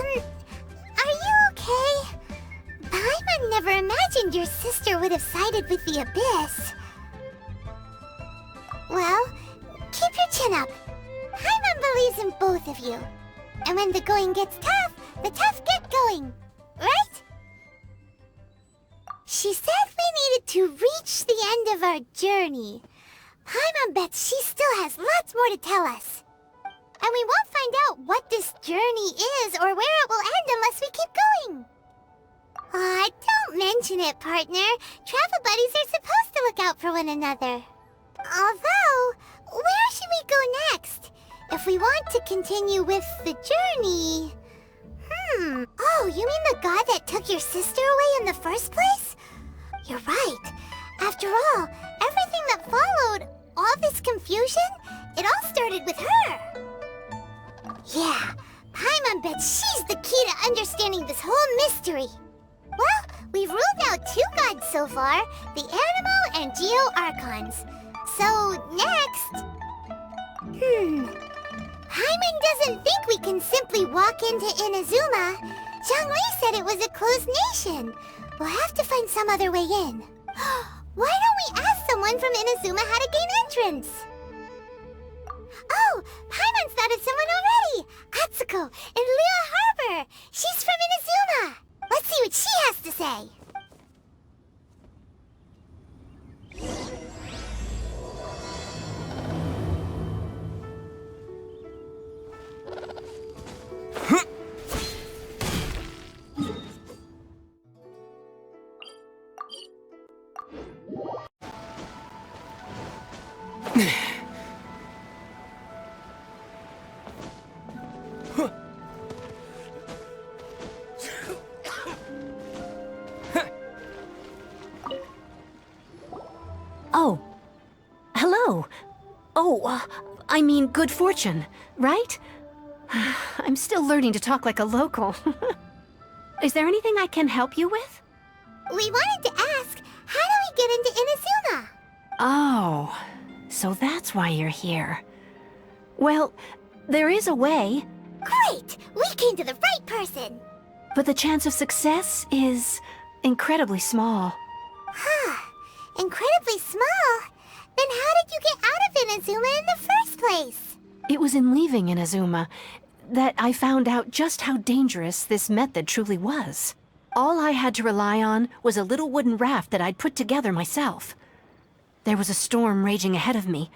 Are you okay? Paimon never imagined your sister would have sided with the Abyss. Well, keep your chin up. Paimon believes in both of you. And when the going gets tough, the tough get going. Right? She said we needed to reach the end of our journey. Paimon bets she still has lots more to tell us. And we won't find out what this journey is or where it will end unless we keep going. Aw, don't mention it, partner. Travel buddies are supposed to look out for one another. Although, where should we go next? If we want to continue with the journey... Oh, you mean the god that took your sister away in the first place? You're right. After all, everything that followed, all this confusion, it all started with her. Yeah, Paimon bets she's the key to understanding this whole mystery. Well, we've ruled out 2 gods so far, the Animo and Geo Archons. So, next... Paimon doesn't think we can simply walk into Inazuma. Zhongli said it was a closed nation. We'll have to find some other way in. Why don't we ask someone from Inazuma how to gain entrance? Oh, Paimon's thought of someone already! Atsuko in Liyue Harbor! She's from Inazuma! Let's see what she has to say! Oh. Hello. Oh, I mean good fortune, right? I'm still learning to talk like a local. Is there anything I can help you with? We wanted to ask, how do we get into Inazuma? Oh, so that's why you're here. Well, there is a way. Great! We came to the right person! But the chance of success is incredibly small. Incredibly small? Then how did you get out of Inazuma in the first place? It was in leaving Inazuma that I found out just how dangerous this method truly was. All I had to rely on was a little wooden raft that I'd put together myself. There was a storm raging ahead of me,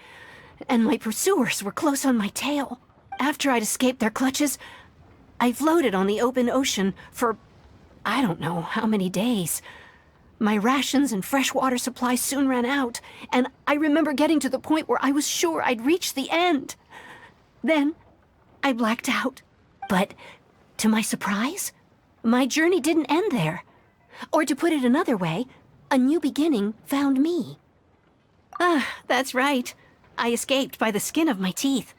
and my pursuers were close on my tail. After I'd escaped their clutches, I floated on the open ocean for I don't know how many days. My rations and fresh water supply soon ran out, and I remember getting to the point where I was sure I'd reached the end. Then, I blacked out. But, to my surprise, my journey didn't end there. Or to put it another way, a new beginning found me. That's right. I escaped by the skin of my teeth.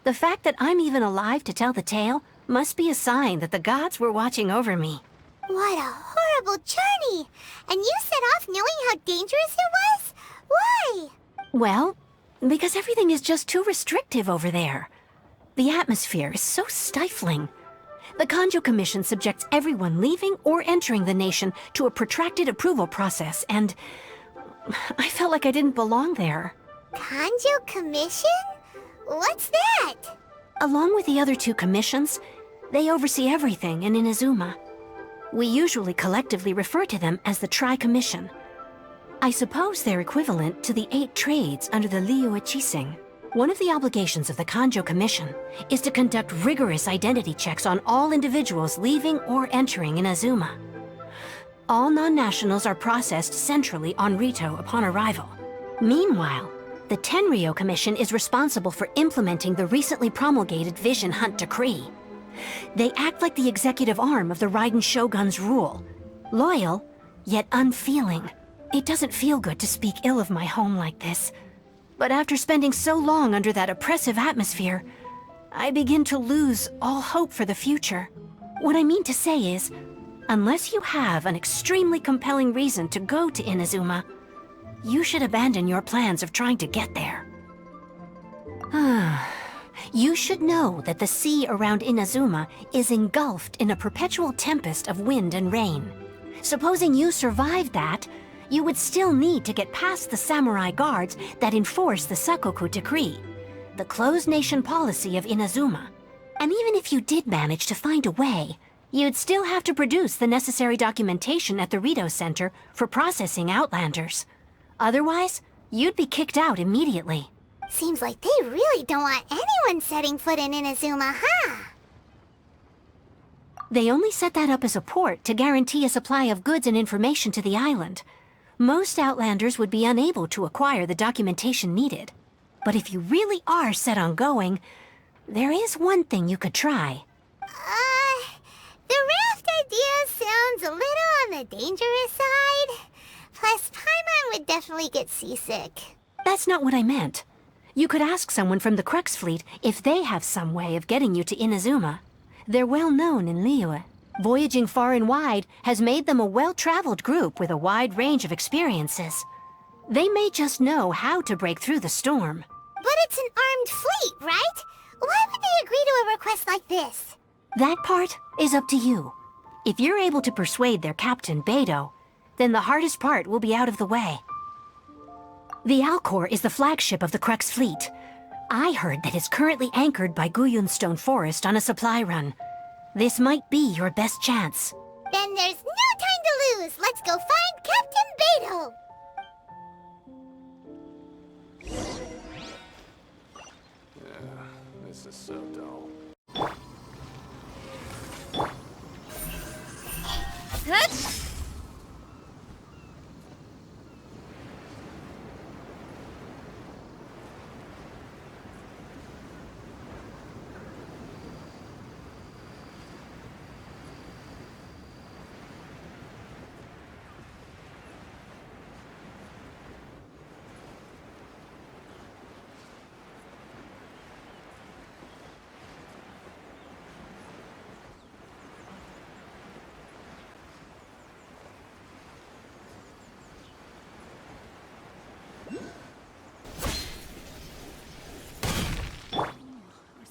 The fact that I'm even alive to tell the tale must be a sign that the gods were watching over me. What a horrible journey! And you set off knowing how dangerous it was? Why? Well, because everything is just too restrictive over there. The atmosphere is so stifling. The Kanjo Commission subjects everyone leaving or entering the nation to a protracted approval process, and I felt like I didn't belong there. Kanjo Commission? What's that? Along with the other two commissions, they oversee everything in Inazuma. We usually collectively refer to them as the Tri-Commission. I suppose they're equivalent to the 8 trades under the Liyue Chising. One of the obligations of the Kanjo Commission is to conduct rigorous identity checks on all individuals leaving or entering Inazuma. All non-nationals are processed centrally on Rito upon arrival. Meanwhile, the Tenryo Commission is responsible for implementing the recently promulgated Vision Hunt Decree. They act like the executive arm of the Raiden Shogun's rule. Loyal, yet unfeeling. It doesn't feel good to speak ill of my home like this. But after spending so long under that oppressive atmosphere, I begin to lose all hope for the future. What I mean to say is, unless you have an extremely compelling reason to go to Inazuma, you should abandon your plans of trying to get there. You should know that the sea around Inazuma is engulfed in a perpetual tempest of wind and rain. Supposing you survived that, you would still need to get past the samurai guards that enforce the Sakoku Decree, the closed nation policy of Inazuma. And even if you did manage to find a way, you'd still have to produce the necessary documentation at the Rito Center for processing Outlanders. Otherwise, you'd be kicked out immediately. Seems like they really don't want anyone setting foot in Inazuma, huh? They only set that up as a port to guarantee a supply of goods and information to the island. Most Outlanders would be unable to acquire the documentation needed. But if you really are set on going, there is one thing you could try. The raft idea sounds a little on the dangerous side. Plus, Paimon would definitely get seasick. That's not what I meant. You could ask someone from the Crux fleet if they have some way of getting you to Inazuma. They're well known in Liyue. Voyaging far and wide has made them a well-traveled group with a wide range of experiences. They may just know how to break through the storm. But it's an armed fleet, right? Why would they agree to a request like this? That part is up to you. If you're able to persuade their captain, Beidou, then the hardest part will be out of the way. The Alcor is the flagship of the Crux fleet. I heard that it's currently anchored by Guyunstone Forest on a supply run. This might be your best chance. Then there's no time to lose. Let's go find Captain Beidou. Yeah, this is so dull.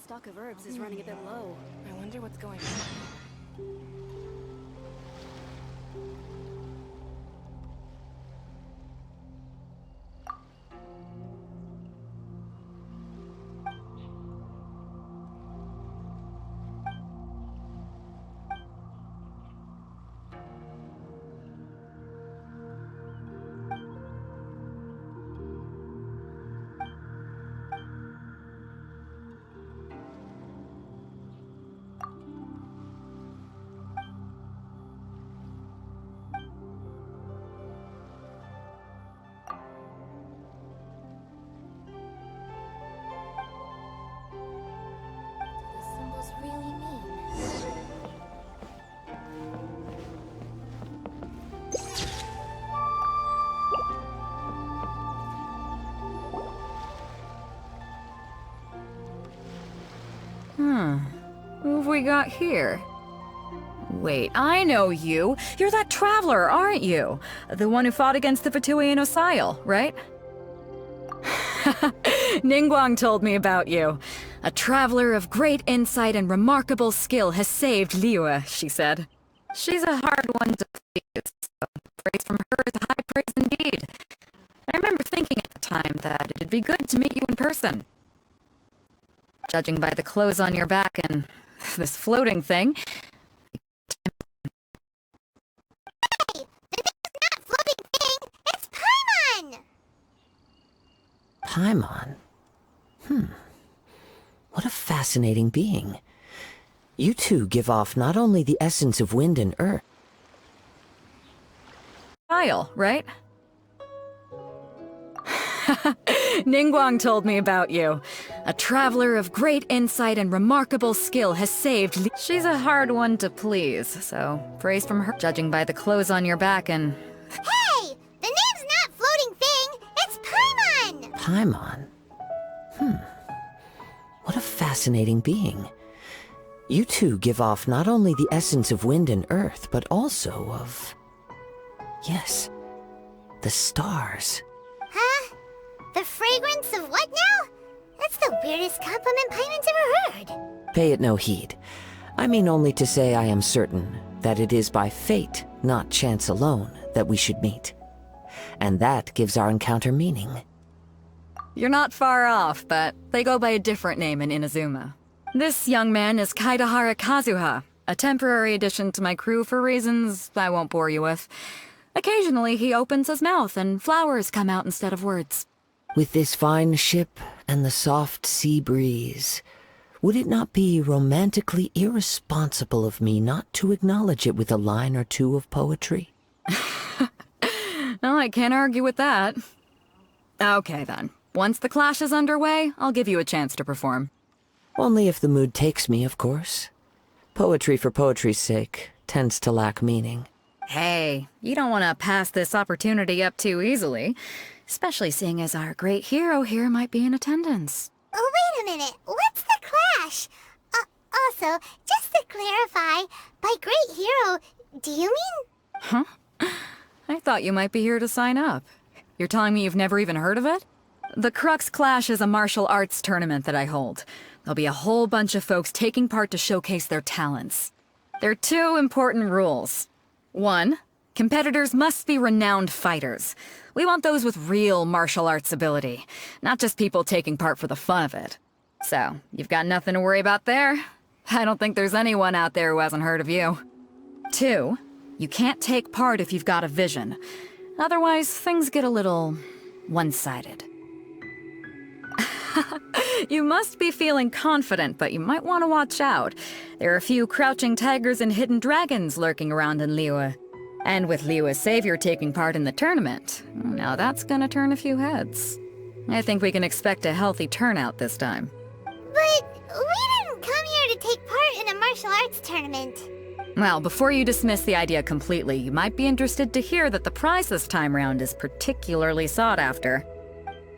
Stock of herbs is running a bit low. I wonder what's going on. Who have we got here? Wait, I know you. You're that traveler, aren't you? The one who fought against the Fatui Osile, right? Ningguang told me about you. A traveler of great insight and remarkable skill has saved Liyue, she said. She's a hard one to please, so praise from her is high praise indeed. I remember thinking at the time that it'd be good to meet you in person. Judging by the clothes on your back and this floating thing. Hey, it's not floating thing, it's Paimon! Paimon? What a fascinating being. You two give off not only the essence of wind and earth. Style, right? Ningguang told me about you. A traveler of great insight and remarkable skill has saved She's a hard one to please, so praise from her. Judging by the clothes on your back and... Hey! The name's not floating thing, it's Paimon! Paimon? What a fascinating being. You two give off not only the essence of wind and earth, but also of... Yes, the stars. Huh? The fragrance of what now? That's the weirdest compliment Paimon's ever heard. Pay it no heed. I mean only to say I am certain that it is by fate, not chance alone, that we should meet. And that gives our encounter meaning. You're not far off, but they go by a different name in Inazuma. This young man is Kaidahara Kazuha, a temporary addition to my crew for reasons I won't bore you with. Occasionally he opens his mouth and flowers come out instead of words. With this fine ship and the soft sea breeze, would it not be romantically irresponsible of me not to acknowledge it with a line or two of poetry? Well, I can't argue with that. Okay then. Once the clash is underway, I'll give you a chance to perform. Only if the mood takes me, of course. Poetry for poetry's sake tends to lack meaning. Hey, you don't want to pass this opportunity up too easily, especially seeing as our great hero here might be in attendance. Oh, wait a minute. What's the clash? Also, just to clarify, by great hero, do you mean? Huh? I thought you might be here to sign up. You're telling me you've never even heard of it? The Crux Clash is a martial arts tournament that I hold. There'll be a whole bunch of folks taking part to showcase their talents. There are two important rules. 1, competitors must be renowned fighters. We want those with real martial arts ability, not just people taking part for the fun of it. So, you've got nothing to worry about there. I don't think there's anyone out there who hasn't heard of you. 2, you can't take part if you've got a vision. Otherwise, things get a little one-sided. You must be feeling confident, but you might want to watch out. There are a few crouching tigers and hidden dragons lurking around in Liyue. And with Liyue's savior taking part in the tournament, now that's gonna turn a few heads. I think we can expect a healthy turnout this time. But we didn't come here to take part in a martial arts tournament. Well, before you dismiss the idea completely, you might be interested to hear that the prize this time round is particularly sought after.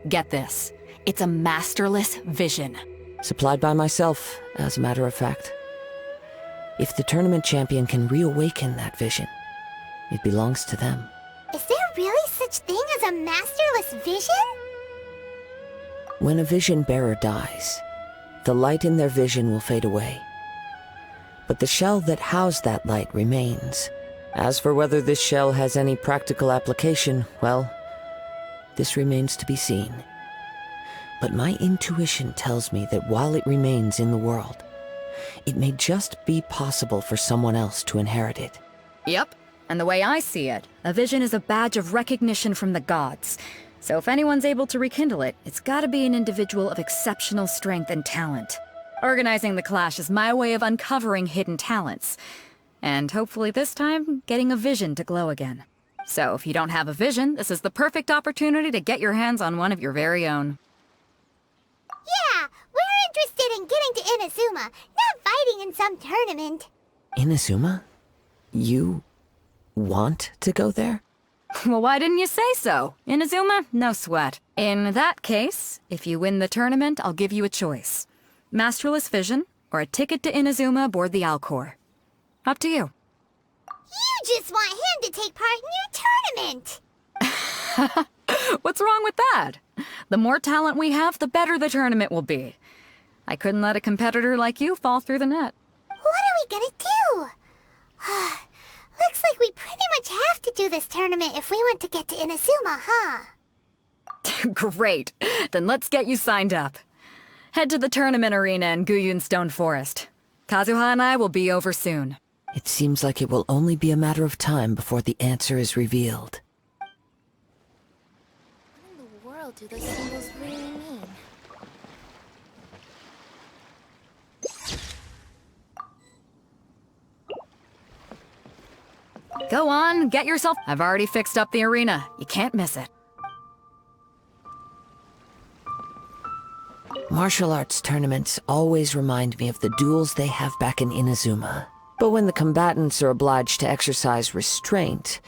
Get this. It's a masterless vision. Supplied by myself, as a matter of fact. If the tournament champion can reawaken that vision, it belongs to them. Is there really such thing as a masterless vision? When a vision bearer dies, the light in their vision will fade away. But the shell that housed that light remains. As for whether this shell has any practical application, well, this remains to be seen. But my intuition tells me that while it remains in the world, it may just be possible for someone else to inherit it. Yep, and the way I see it, a vision is a badge of recognition from the gods. So if anyone's able to rekindle it, it's gotta be an individual of exceptional strength and talent. Organizing the clash is my way of uncovering hidden talents. And hopefully this time, getting a vision to glow again. So if you don't have a vision, this is the perfect opportunity to get your hands on one of your very own. Yeah, we're interested in getting to Inazuma, not fighting in some tournament. Inazuma? You want to go there? Well, why didn't you say so? Inazuma? No sweat. In that case, if you win the tournament, I'll give you a choice. Masterless Vision, or a ticket to Inazuma aboard the Alcor. Up to you. You just want him to take part in your tournament. What's wrong with that? The more talent we have, the better the tournament will be. I couldn't let a competitor like you fall through the net. What are we gonna do? Looks like we pretty much have to do this tournament if we want to get to Inazuma, huh? Great. Then let's get you signed up. Head to the tournament arena in Guyun Stone Forest. Kazuha and I will be over soon. It seems like it will only be a matter of time before the answer is revealed. What in the world do those symbols really mean? Go on, get yourself... I've already fixed up the arena. You can't miss it. Martial arts tournaments always remind me of the duels they have back in Inazuma. But when the combatants are obliged to exercise restraint,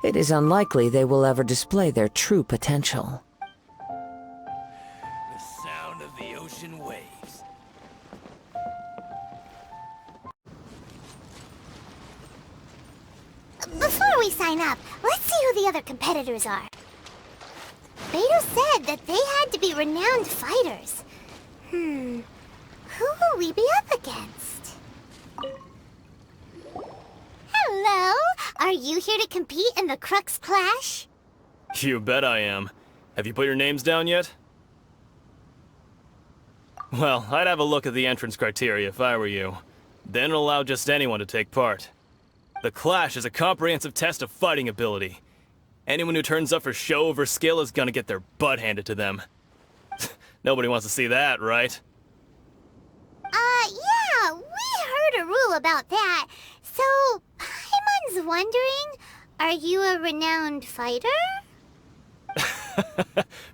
it is unlikely they will ever display their true potential. The sound of the ocean waves. Before we sign up, let's see who the other competitors are. Beto said that they had to be renowned fighters. Who will we be up against? Hello? Are you here to compete in the Crux Clash? You bet I am. Have you put your names down yet? Well, I'd have a look at the entrance criteria if I were you. Then it'll allow just anyone to take part. The Clash is a comprehensive test of fighting ability. Anyone who turns up for show over skill is gonna get their butt handed to them. Nobody wants to see that, right? Yeah, we heard a rule about that. So, Paimon's wondering, are you a renowned fighter?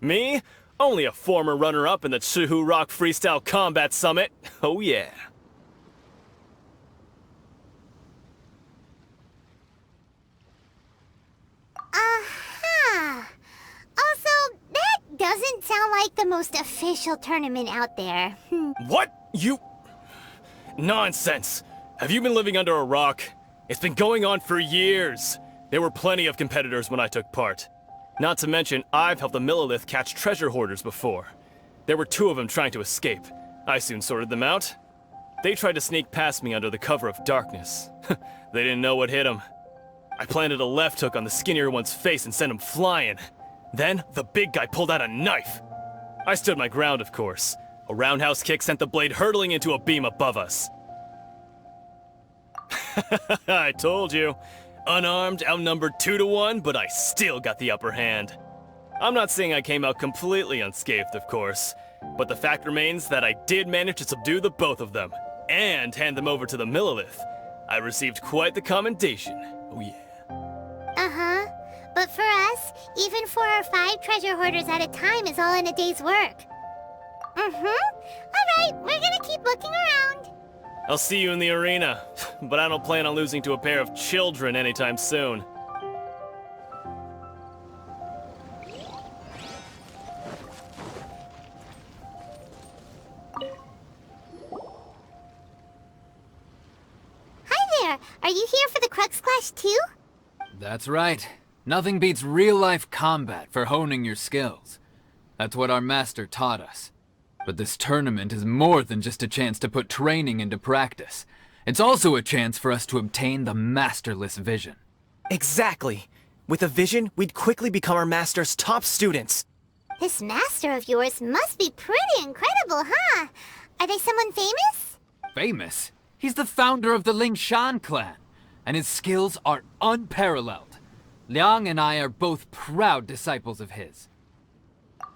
Me? Only a former runner-up in the Chuhu Rock Freestyle Combat Summit. Oh yeah. Aha! Also, that doesn't sound like the most official tournament out there. What? You... Nonsense! Have you been living under a rock? It's been going on for years. There were plenty of competitors when I took part. Not to mention, I've helped the Millilith catch treasure hoarders before. There were 2 of them trying to escape. I soon sorted them out. They tried to sneak past me under the cover of darkness. They didn't know what hit them. I planted a left hook on the skinnier one's face and sent him flying. Then, the big guy pulled out a knife. I stood my ground, of course. A roundhouse kick sent the blade hurtling into a beam above us. I told you. Unarmed, outnumbered 2 to 1, but I still got the upper hand. I'm not saying I came out completely unscathed, of course, but the fact remains that I did manage to subdue the both of them, and hand them over to the Millilith. I received quite the commendation. Oh yeah. Uh-huh. But for us, even 4 or 5 treasure hoarders at a time is all in a day's work. Alright, we're gonna keep looking around. I'll see you in the arena, but I don't plan on losing to a pair of children anytime soon. Hi there, are you here for the Crux Clash too? That's right. Nothing beats real-life combat for honing your skills. That's what our master taught us. But this tournament is more than just a chance to put training into practice. It's also a chance for us to obtain the masterless vision. Exactly. With a vision, we'd quickly become our master's top students. This master of yours must be pretty incredible, huh? Are they someone famous? Famous? He's the founder of the Lingshan clan, and his skills are unparalleled. Liang and I are both proud disciples of his.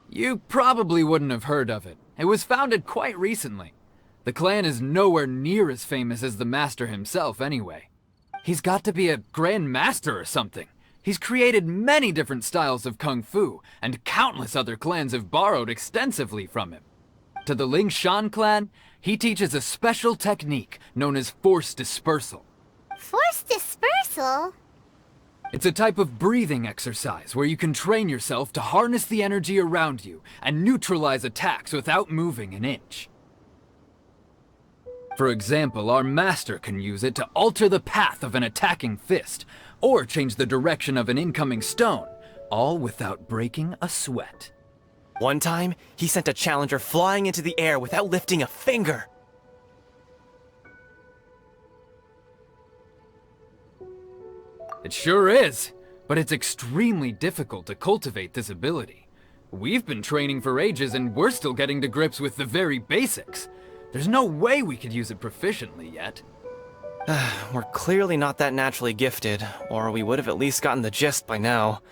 You probably wouldn't have heard of it. It was founded quite recently. The clan is nowhere near as famous as the master himself anyway. He's got to be a grand master or something. He's created many different styles of kung fu, and countless other clans have borrowed extensively from him. To the Lingshan clan, he teaches a special technique known as force dispersal. Force dispersal? It's a type of breathing exercise where you can train yourself to harness the energy around you and neutralize attacks without moving an inch. For example, our master can use it to alter the path of an attacking fist, or change the direction of an incoming stone, all without breaking a sweat. One time, he sent a challenger flying into the air without lifting a finger. It sure is, but it's extremely difficult to cultivate this ability. We've been training for ages and we're still getting to grips with the very basics. There's no way we could use it proficiently yet. We're clearly not that naturally gifted, or we would have at least gotten the gist by now.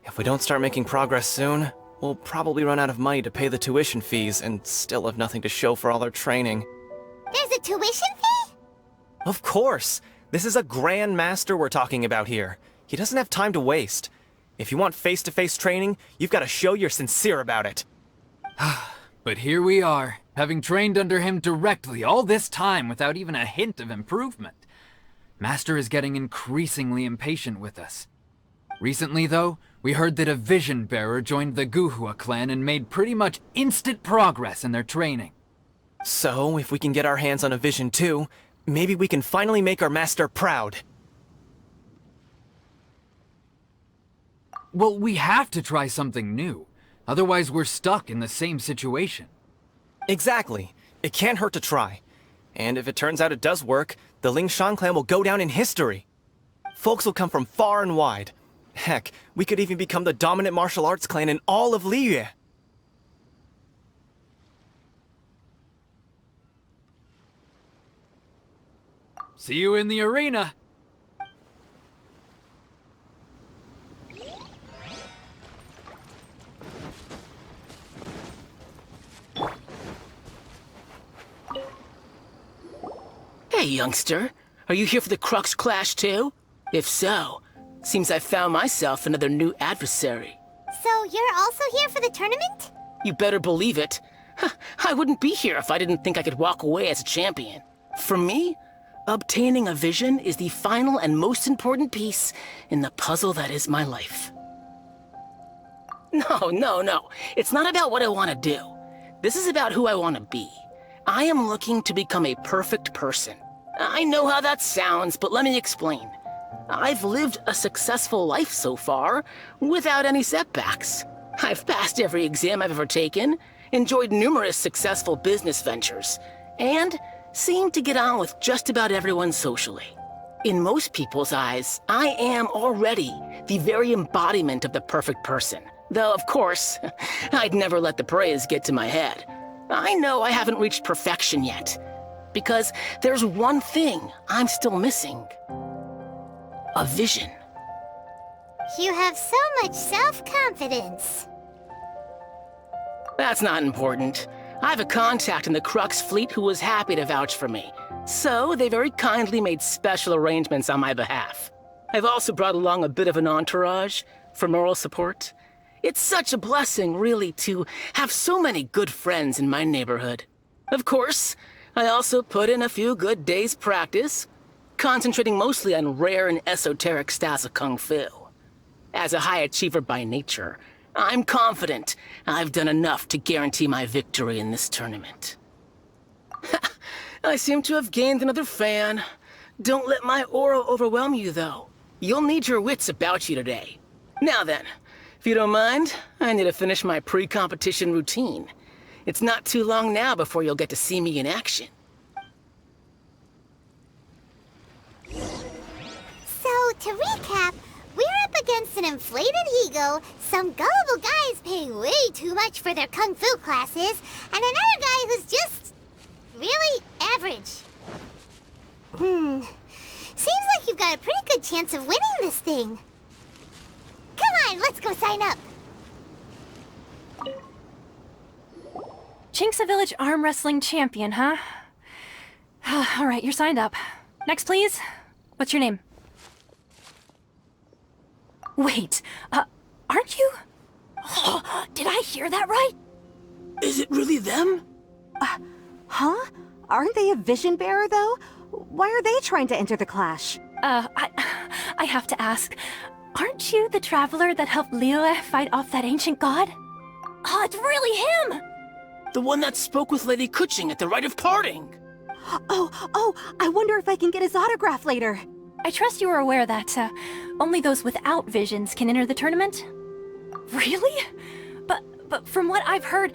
If we don't start making progress soon, we'll probably run out of money to pay the tuition fees and still have nothing to show for all our training. There's a tuition fee? Of course! This is a Grand Master we're talking about here. He doesn't have time to waste. If you want face-to-face training, you've got to show you're sincere about it. But here we are, having trained under him directly all this time without even a hint of improvement. Master is getting increasingly impatient with us. Recently, though, we heard that a Vision Bearer joined the Guhua clan and made pretty much instant progress in their training. So, if we can get our hands on a Vision too, maybe we can finally make our master proud. Well, we have to try something new. Otherwise, we're stuck in the same situation. Exactly. It can't hurt to try. And if it turns out it does work, the Lingshan clan will go down in history. Folks will come from far and wide. Heck, we could even become the dominant martial arts clan in all of Liyue. See you in the arena! Hey, youngster. Are you here for the Crux Clash too? If so, seems I found myself another new adversary. So you're also here for the tournament? You better believe it. I wouldn't be here if I didn't think I could walk away as a champion. For me, obtaining a vision is the final and most important piece in the puzzle that is my life. No. It's not about what I want to do. This is about who I want to be. I am looking to become a perfect person. I know how that sounds, but let me explain. I've lived a successful life so far, without any setbacks. I've passed every exam I've ever taken, enjoyed numerous successful business ventures, and seem to get on with just about everyone socially. In most people's eyes, I am already the very embodiment of the perfect person. Though, of course, I'd never let the praise get to my head. I know I haven't reached perfection yet, because there's one thing I'm still missing. A vision. You have so much self-confidence. That's not important. I have a contact in the Crux fleet who was happy to vouch for me, so they very kindly made special arrangements on my behalf. I've also brought along a bit of an entourage for moral support. It's such a blessing, really, to have so many good friends in my neighborhood. Of course, I also put in a few good days' practice, concentrating mostly on rare and esoteric styles of Kung Fu. As a high achiever by nature, I'm confident I've done enough to guarantee my victory in this tournament. I seem to have gained another fan. Don't let my aura overwhelm you, though. You'll need your wits about you today. Now then, if you don't mind, I need to finish my pre-competition routine. It's not too long now before you'll get to see me in action. So, to recap, we're up against an inflated ego, some gullible guys paying way too much for their kung fu classes, and another guy who's just really average. Seems like you've got a pretty good chance of winning this thing. Come on, let's go sign up. Chinksa Village Arm Wrestling Champion, huh? All right, you're signed up. Next, please. What's your name? Wait, aren't you? Oh, did I hear that right? Is it really them? Huh? Aren't they a vision bearer, though? Why are they trying to enter the clash? I have to ask, aren't you the traveler that helped Liyue fight off that ancient god? Oh, it's really him! The one that spoke with Lady Kuching at the rite of parting. Oh, I wonder if I can get his autograph later. I trust you are aware that, only those without visions can enter the tournament? Really? But from what I've heard,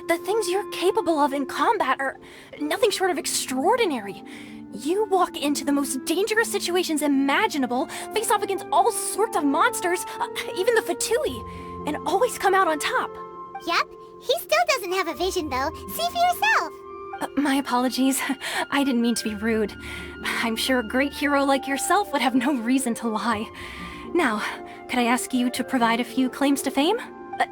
the things you're capable of in combat are nothing short of extraordinary. You walk into the most dangerous situations imaginable, face off against all sorts of monsters, even the Fatui. and always come out on top. Yep, he still doesn't have a vision though. See for yourself. My apologies. I didn't mean to be rude. I'm sure a great hero like yourself would have no reason to lie. Now, could I ask you to provide a few claims to fame?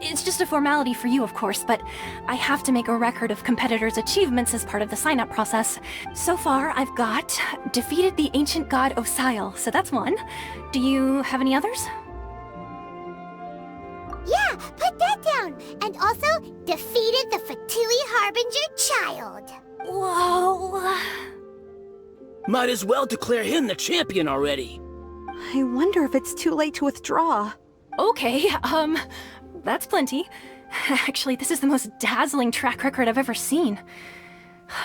It's just a formality for you, of course, but I have to make a record of competitors' achievements as part of the sign-up process. So far, I've got defeated the ancient god Osile, so that's one. Do you have any others? Yeah, put that down. And also, defeated the Fatui Harbinger child. Whoa. Might as well declare him the champion already. I wonder if it's too late to withdraw. Okay, that's plenty. Actually, this is the most dazzling track record I've ever seen.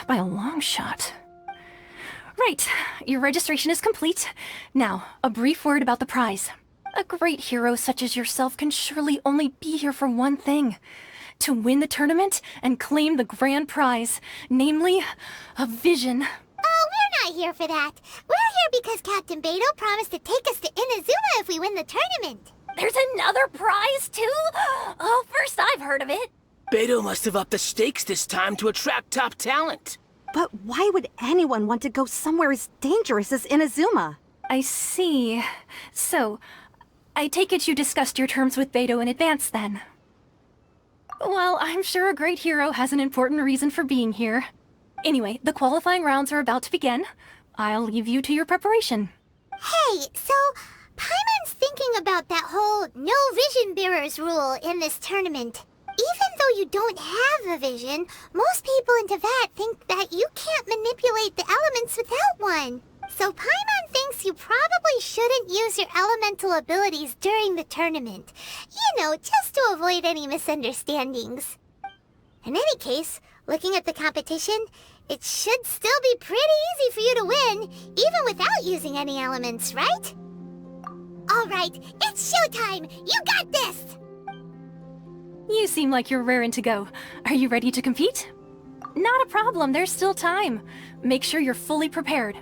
By a long shot. Right, your registration is complete. Now, a brief word about the prize. A great hero such as yourself can surely only be here for one thing. To win the tournament and claim the grand prize, namely, a vision. Oh, we're not here for that. We're here because Captain Beto promised to take us to Inazuma if we win the tournament. There's another prize, too? Oh, first I've heard of it. Beto must have upped the stakes this time to attract top talent. But why would anyone want to go somewhere as dangerous as Inazuma? I see. So, I take it you discussed your terms with Beto in advance, then? Well, I'm sure a great hero has an important reason for being here. Anyway, the qualifying rounds are about to begin. I'll leave you to your preparation. Hey, so Paimon's thinking about that whole no vision bearers rule in this tournament. Even though you don't have a vision, most people in Teyvat think that you can't manipulate the elements without one. So Paimon thinks you probably shouldn't use your elemental abilities during the tournament. You know, just to avoid any misunderstandings. In any case, looking at the competition, it should still be pretty easy for you to win, even without using any elements, right? Alright, it's showtime! You got this! You seem like you're raring to go. Are you ready to compete? Not a problem, there's still time. Make sure you're fully prepared.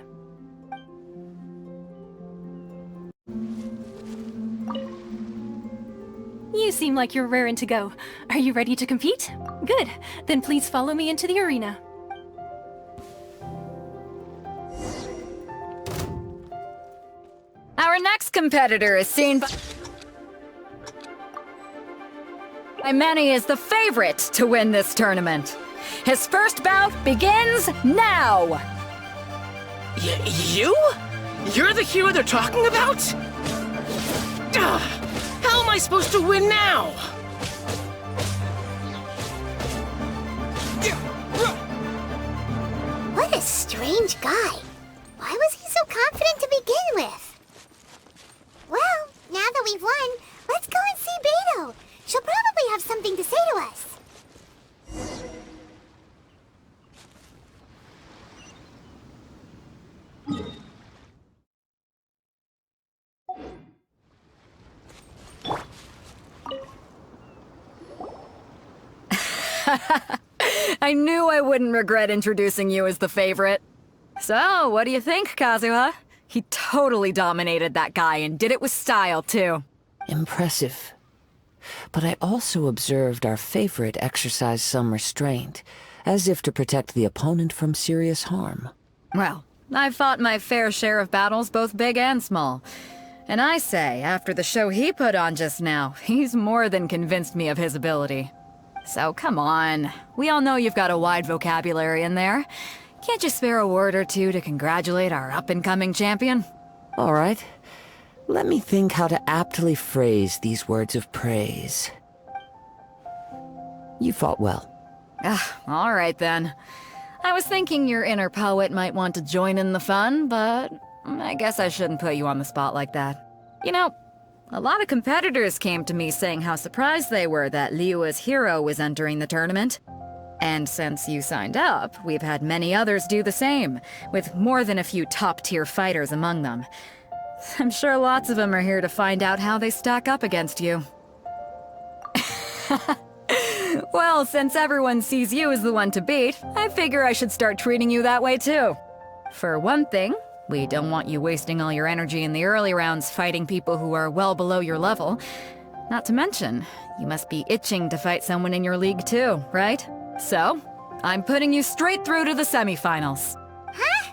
You seem like you're raring to go. Are you ready to compete? Good. Then please follow me into the arena. Our next competitor is seen by many as the favorite to win this tournament. His first bout begins now! You? You're the hero they're talking about? Ugh, how am I supposed to win now? What a strange guy. Why was he so confident to begin with? Well, now that we've won, let's go and see Beto. She'll probably have something to say to us. I knew I wouldn't regret introducing you as the favorite. So, what do you think, Kazuha? He totally dominated that guy and did it with style, too. Impressive. But I also observed our favorite exercise some restraint, as if to protect the opponent from serious harm. Well, I've fought my fair share of battles, both big and small. And I say, after the show he put on just now, he's more than convinced me of his ability. So come on, we all know you've got a wide vocabulary in there. Can't you spare a word or two to congratulate our up-and-coming champion? All right. Let me think how to aptly phrase these words of praise. You fought well. All right then. I was thinking your inner poet might want to join in the fun, but I guess I shouldn't put you on the spot like that. You know, a lot of competitors came to me saying how surprised they were that Liyue's hero was entering the tournament. And since you signed up, we've had many others do the same, with more than a few top-tier fighters among them. I'm sure lots of them are here to find out how they stack up against you. Well, since everyone sees you as the one to beat, I figure I should start treating you that way too. For one thing, we don't want you wasting all your energy in the early rounds fighting people who are well below your level. Not to mention, you must be itching to fight someone in your league too, right? So, I'm putting you straight through to the semifinals. Huh?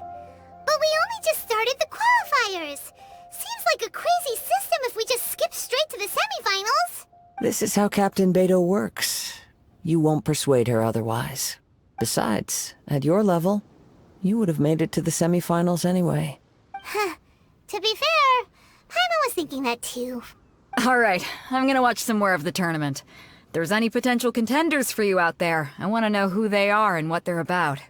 But we only just started the qualifiers. Seems like a crazy system if we just skip straight to the semifinals. This is how Captain Beto works. You won't persuade her otherwise. Besides, at your level, you would have made it to the semifinals anyway. Huh. To be fair, Paimon was thinking that too. Alright, I'm gonna watch some more of the tournament. If there's any potential contenders for you out there, I want to know who they are and what they're about.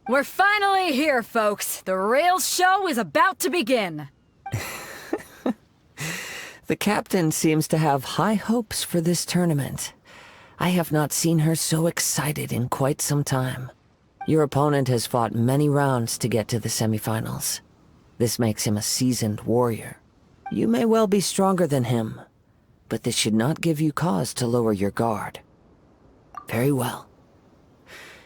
We're finally here, folks! The Rails show is about to begin! The captain seems to have high hopes for this tournament. I have not seen her so excited in quite some time. Your opponent has fought many rounds to get to the semifinals. This makes him a seasoned warrior. You may well be stronger than him, but this should not give you cause to lower your guard. Very well.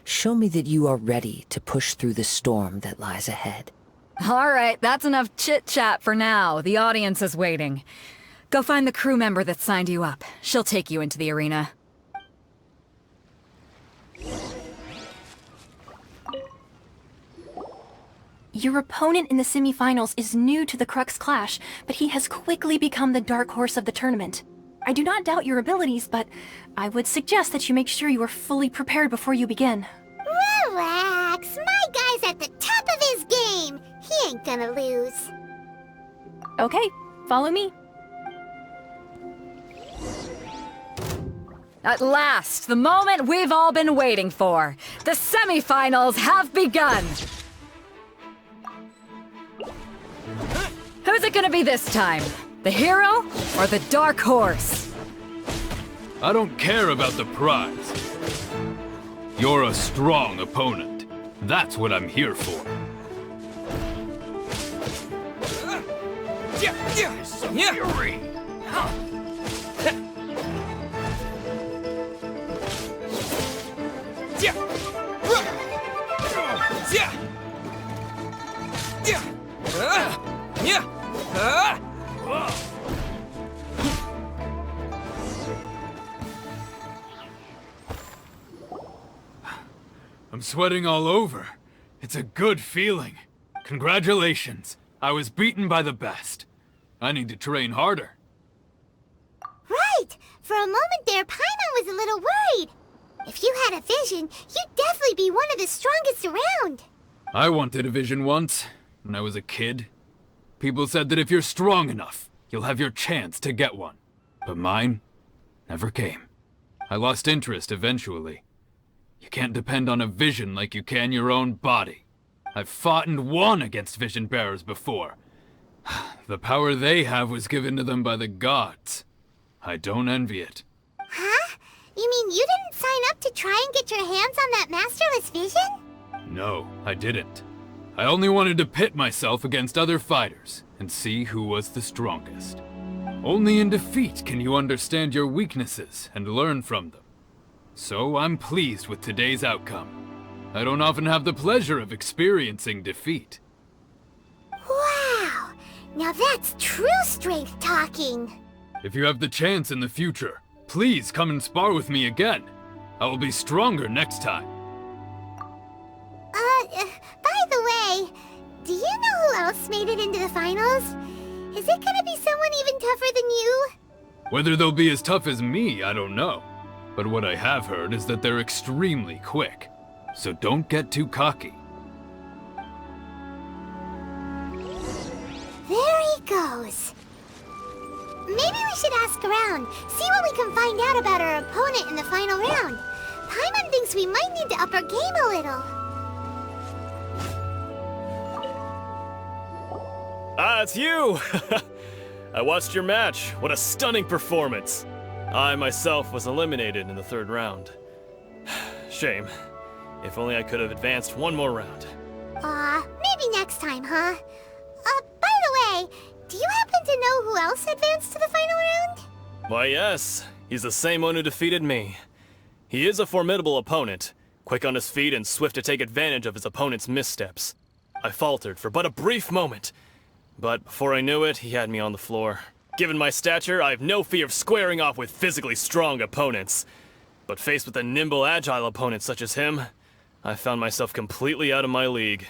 Show me that you are ready to push through the storm that lies ahead. Alright, that's enough chit-chat for now. The audience is waiting. Go find the crew member that signed you up. She'll take you into the arena. Your opponent in the semifinals is new to the Crux Clash, but he has quickly become the dark horse of the tournament. I do not doubt your abilities, but I would suggest that you make sure you are fully prepared before you begin. Relax, my guy's at the top of his game. He ain't gonna lose. Okay, follow me. At last, the moment we've all been waiting for. The semifinals have begun! Who's it gonna be this time? The hero or the dark horse? I don't care about the prize. You're a strong opponent. That's what I'm here for. Fury! I'm sweating all over. It's a good feeling. Congratulations. I was beaten by the best. I need to train harder. Right! For a moment there, Paimon was a little worried. If you had a vision, you'd definitely be one of the strongest around. I wanted a vision once, when I was a kid. People said that if you're strong enough, you'll have your chance to get one. But mine never came. I lost interest eventually. You can't depend on a vision like you can your own body. I've fought and won against vision bearers before. The power they have was given to them by the gods. I don't envy it. Huh? You mean you didn't sign up to try and get your hands on that masterless vision? No, I didn't. I only wanted to pit myself against other fighters and see who was the strongest. Only in defeat can you understand your weaknesses and learn from them. So I'm pleased with today's outcome. I don't often have the pleasure of experiencing defeat. Wow! Now that's true strength talking. If you have the chance in the future, please come and spar with me again. I will be stronger next time. By the way, do you know who else made it into the finals? Is it gonna be someone even tougher than you? Whether they'll be as tough as me, I don't know. But what I have heard is that they're extremely quick. So don't get too cocky. There he goes. Maybe we should ask around, see what we can find out about our opponent in the final round. Paimon thinks we might need to up our game a little. Ah, it's you! I watched your match. What a stunning performance. I myself was eliminated in the third round. Shame. If only I could have advanced one more round. Maybe next time, huh? By the way, do you happen to know who else advanced to the final round? Why, yes. He's the same one who defeated me. He is a formidable opponent, quick on his feet and swift to take advantage of his opponent's missteps. I faltered for but a brief moment, but before I knew it, he had me on the floor. Given my stature, I have no fear of squaring off with physically strong opponents. But faced with a nimble, agile opponent such as him, I found myself completely out of my league.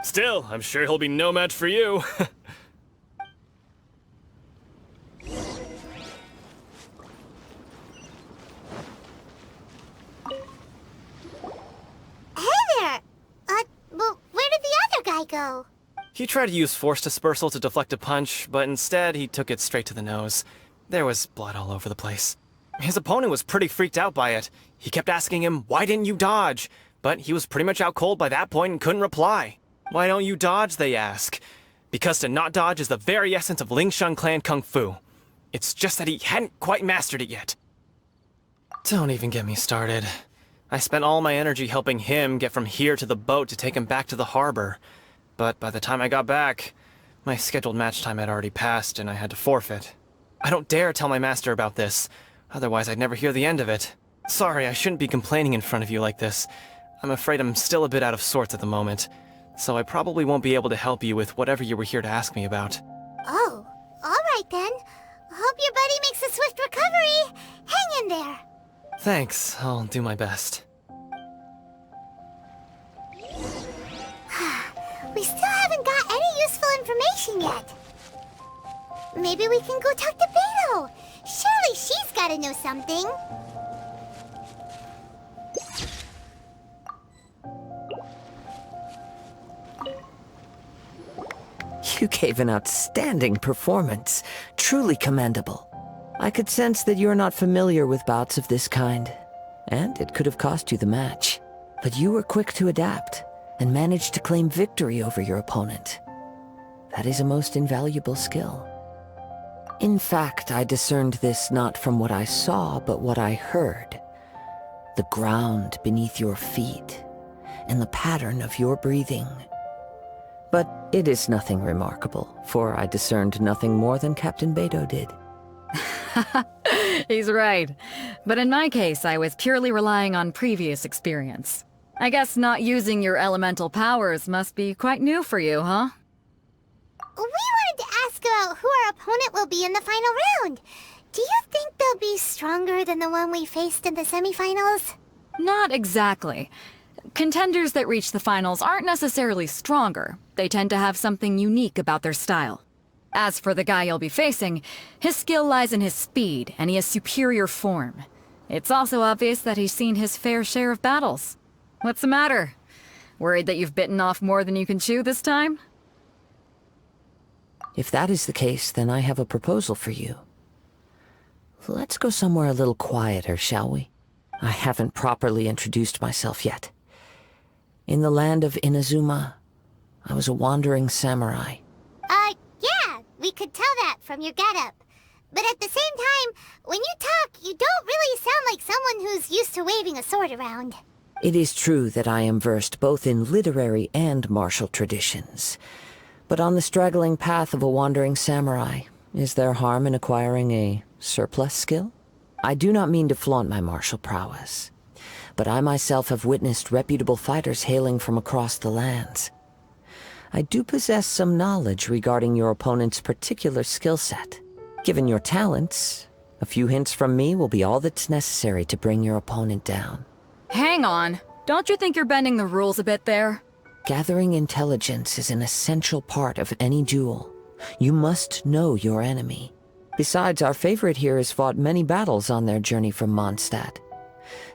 Still, I'm sure he'll be no match for you. Hey there! Well, where did the other guy go? He tried to use force dispersal to deflect a punch, but instead he took it straight to the nose. There was blood all over the place. His opponent was pretty freaked out by it. He kept asking him, "Why didn't you dodge?" But he was pretty much out cold by that point and couldn't reply. "Why don't you dodge?" they ask. Because to not dodge is the very essence of Lingshan clan kung fu. It's just that he hadn't quite mastered it yet. Don't even get me started. I spent all my energy helping him get from here to the boat to take him back to the harbor. But by the time I got back, my scheduled match time had already passed and I had to forfeit. I don't dare tell my master about this, otherwise I'd never hear the end of it. Sorry, I shouldn't be complaining in front of you like this. I'm afraid I'm still a bit out of sorts at the moment, so I probably won't be able to help you with whatever you were here to ask me about. Oh, alright then. Hope your buddy makes a swift recovery. Hang in there. Thanks, I'll do my best. We still haven't got any useful information yet. Maybe we can go talk to Beto. Surely she's gotta know something. You gave an outstanding performance. Truly commendable. I could sense that you're not familiar with bouts of this kind, and it could have cost you the match. But you were quick to adapt, and managed to claim victory over your opponent. That is a most invaluable skill. In fact, I discerned this not from what I saw, but what I heard. The ground beneath your feet, and the pattern of your breathing. But it is nothing remarkable, for I discerned nothing more than Captain Beto did. He's right. But in my case, I was purely relying on previous experience. I guess not using your elemental powers must be quite new for you, huh? We wanted to ask about who our opponent will be in the final round. Do you think they'll be stronger than the one we faced in the semifinals? Not exactly. Contenders that reach the finals aren't necessarily stronger. They tend to have something unique about their style. As for the guy you'll be facing, his skill lies in his speed, and he has superior form. It's also obvious that he's seen his fair share of battles. What's the matter? Worried that you've bitten off more than you can chew this time? If that is the case, then I have a proposal for you. Let's go somewhere a little quieter, shall we? I haven't properly introduced myself yet. In the land of Inazuma, I was a wandering samurai. Yeah, we could tell that from your getup. But at the same time, when you talk, you don't really sound like someone who's used to waving a sword around. It is true that I am versed both in literary and martial traditions. But on the straggling path of a wandering samurai, is there harm in acquiring a surplus skill? I do not mean to flaunt my martial prowess, but I myself have witnessed reputable fighters hailing from across the lands. I do possess some knowledge regarding your opponent's particular skill set. Given your talents, a few hints from me will be all that's necessary to bring your opponent down. Hang on. Don't you think you're bending the rules a bit there? Gathering intelligence is an essential part of any duel. You must know your enemy. Besides, our favorite here has fought many battles on their journey from Mondstadt.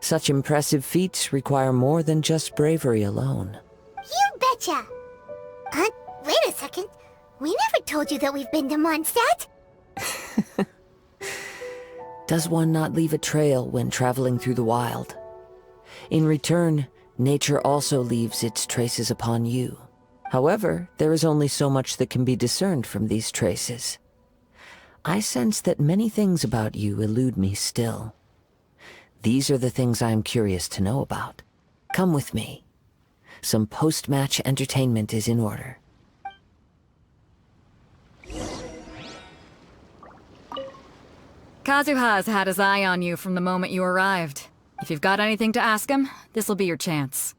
Such impressive feats require more than just bravery alone. You betcha! Wait a second. We never told you that we've been to Mondstadt. Does one not leave a trail when traveling through the wild? In return, nature also leaves its traces upon you. However, there is only so much that can be discerned from these traces. I sense that many things about you elude me still. These are the things I am curious to know about. Come with me. Some post-match entertainment is in order. Kazuha's had his eye on you from the moment you arrived. If you've got anything to ask him, this'll be your chance.